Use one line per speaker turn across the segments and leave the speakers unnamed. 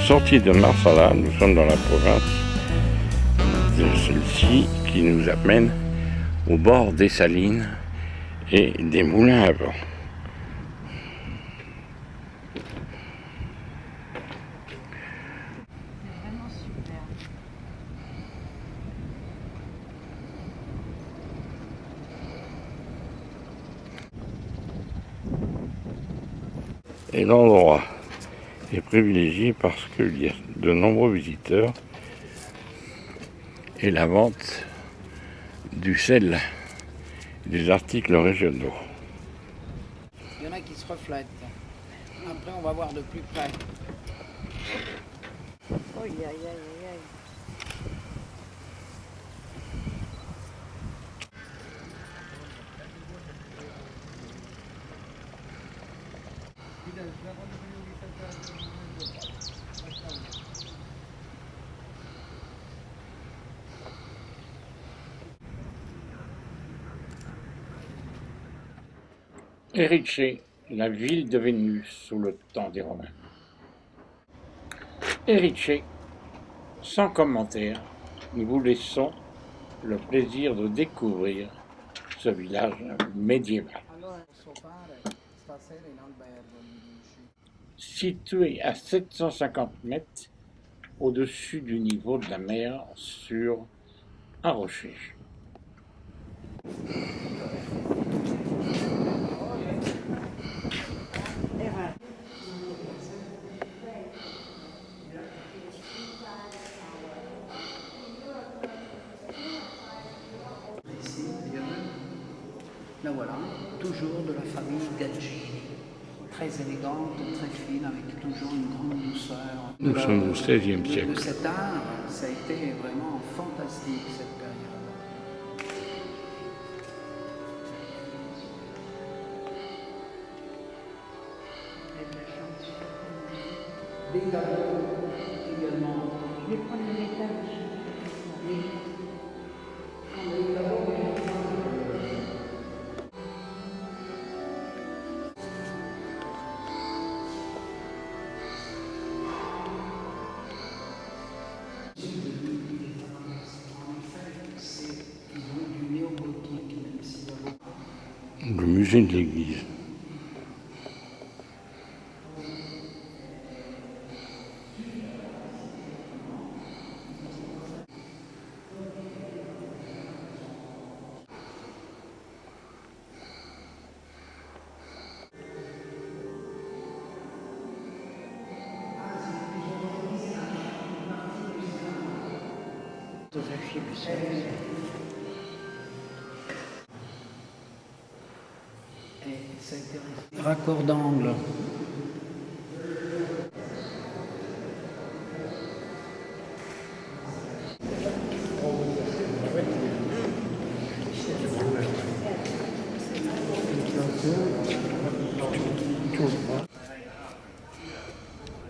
Sortie de Marsala, nous sommes dans la province de celle-ci qui nous amène au bord des salines et des moulins à vent.
C'est vraiment super.
Et l'endroit est privilégié parce qu'il y a de nombreux visiteurs et la vente du sel, des articles régionaux.
Il y en a qui se reflètent. Après, on va voir de plus près.
Oh, aïe, aïe, aïe, aïe.
Erice, la ville de Vénus sous le temps des Romains. Erice, sans commentaire, nous vous laissons le plaisir de découvrir ce village médiéval.
Allora, posso fare stasera in albergo, mi dici?
Situé à 750 mètres au-dessus du niveau de la mer sur un rocher.
Ici, la voilà, toujours de la famille Gaggini. Très élégante, très fine, avec toujours une grande douceur.
Nous sommes au XVIe
De
siècle.
cet art, ça a été vraiment fantastique cette période. Des tableaux également.
Je vais prendre le métal.
Du néo-gothique, même s'il y a beaucoup.
Le musée de l'église.
Photographier le soleil.
Et ça a été raccord d'angle.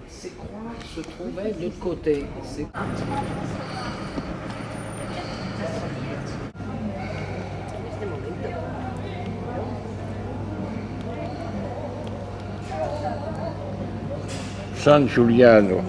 Ces croix se trouvaient de l'autre côté.
San Giuliano.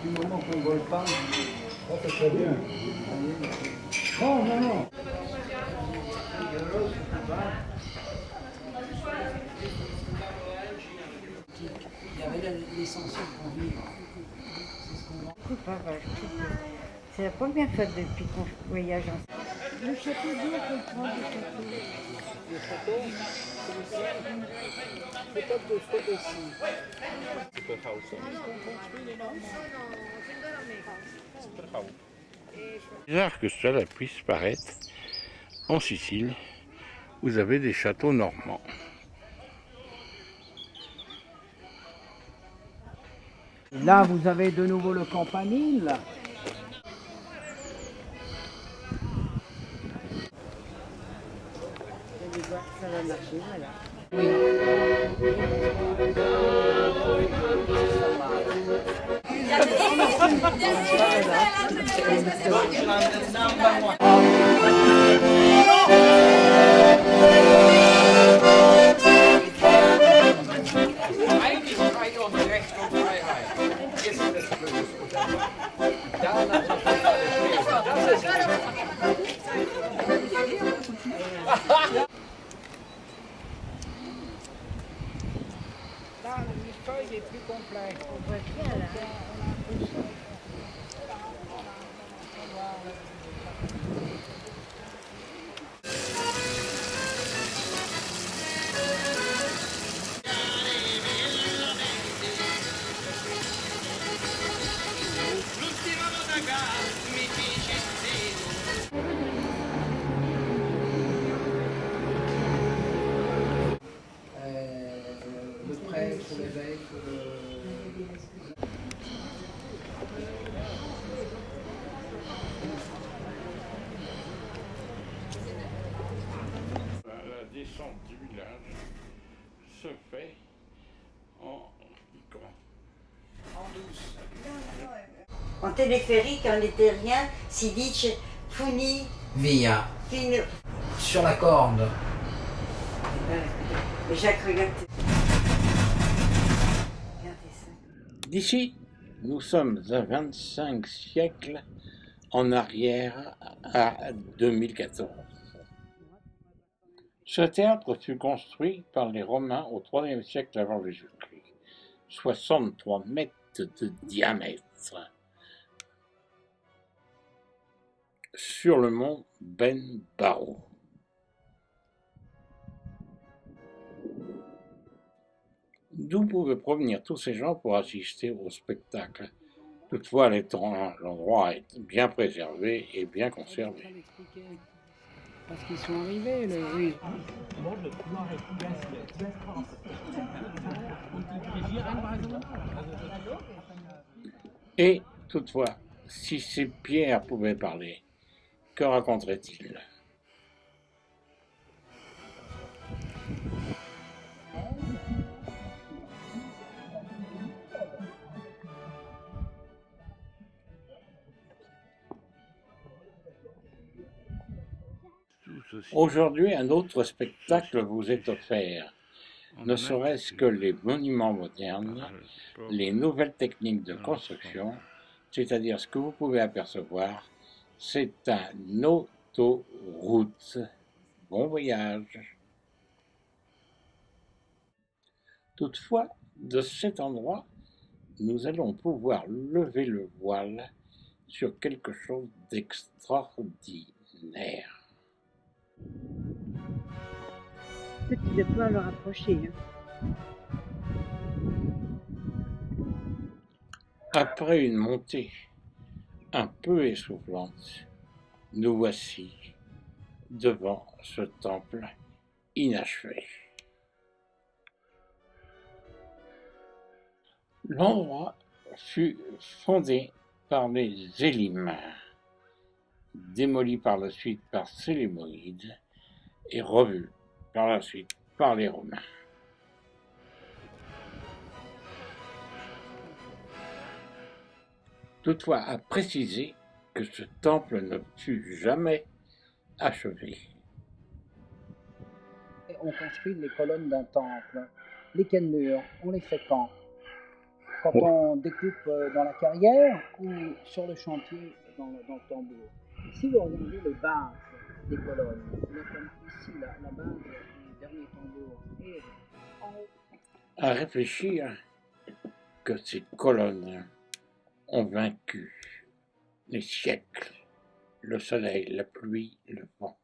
Du moment qu'on ne vole pas,
C'est très bien. Non, non, non.
il y avait l'essentiel pour vivre. C'est ce qu'on vend.
C'est la première fois depuis qu'on voyage ensemble. Le château d'eau qu'on prend du château.
Le château, celui-ci, peut-être de ce côté-ci.
Superhouse.
Qu'on construit les Normands.
Superhouse.
Bizarre que cela puisse paraître, en Sicile, vous avez des châteaux normands.
Là, vous avez de nouveau le campanile.
Je vais voir si ça va marcher, voilà.
Là, le millefeuille est plus complet.
On voit bien là.
Le prêtre, l'évêque.
La descente du village se fait en
En téléphérique, on n'était rien, si dit Funi,
Via.
Fino.
Sur la corde.
Et Jacques, regarde. Regardez ça.
D'ici, nous sommes à 25 siècles en arrière à 2014. Ce théâtre fut construit par les Romains au IIIe siècle avant Jésus-Christ, 63 mètres de diamètre, sur le mont Ben Barrow. D'où pouvaient provenir tous ces gens pour assister au spectacle. Toutefois, l'endroit est bien préservé et bien conservé.
Parce qu'ils sont arrivés, oui.
Et toutefois, si ces pierres pouvaient parler, que raconteraient-ils? Aujourd'hui, un autre spectacle vous est offert, ne serait-ce que les monuments modernes, les nouvelles techniques de construction, c'est-à-dire ce que vous pouvez apercevoir, c'est un autoroute. Bon voyage. Toutefois, de cet endroit, nous allons pouvoir lever le voile sur quelque chose d'extraordinaire.
Peut-être tu dois pouvoir le rapprocher. Hein.
Après une montée un peu essoufflante, nous voici devant ce temple inachevé. L'endroit fut fondé par les Élims, démoli par la suite par Sélémoïdes et revu par la suite par les Romains. Toutefois, à préciser que ce temple ne fut jamais achevé.
On construit les colonnes d'un temple. Les cannelures, on les fait quand on découpe dans la carrière ou sur le chantier dans le tambour. Si vous regardez les bases des colonnes, il y a comme ici la base du dernier tambour et en haut.
À réfléchir que ces colonnes ont vaincu les siècles, le soleil, la pluie, le vent.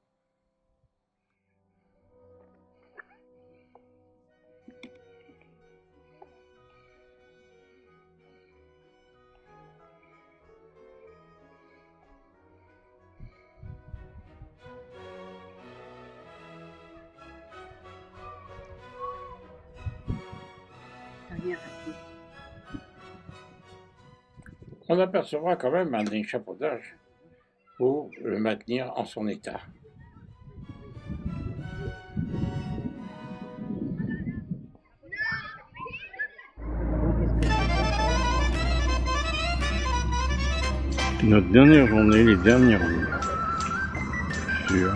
bien resté.
On apercevra quand même un échafaudage pour le maintenir en son état.
Notre dernière journée, les dernières nuits sur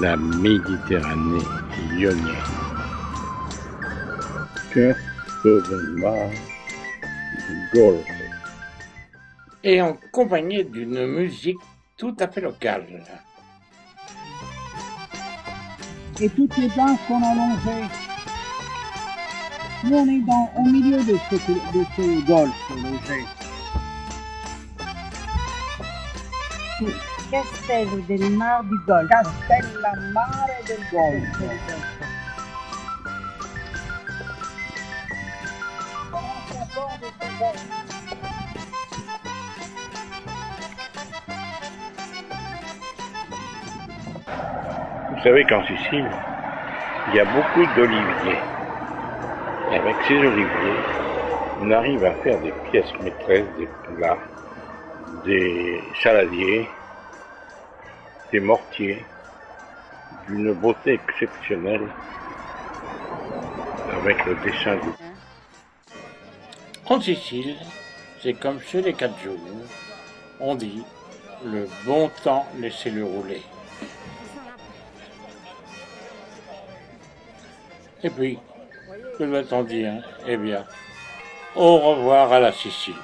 la Méditerranée ionienne. Costa del Mar Golfe.
Et en compagnie d'une musique tout à fait locale.
Et toutes les planches qu'on a longées. Nous, on est au milieu de ce golfe logé.
Castello del Mar du Golfe.
Castellammare del Golfo.
Vous savez qu'en Sicile, il y a beaucoup d'oliviers. Et avec ces oliviers, on arrive à faire des pièces maîtresses, des plats, des saladiers, des mortiers, d'une beauté exceptionnelle, avec le dessin du...
En Sicile, c'est comme chez les 4 jours, on dit le bon temps, laissez-le rouler. Et puis, que doit-on dire? Eh bien, au revoir à la Sicile.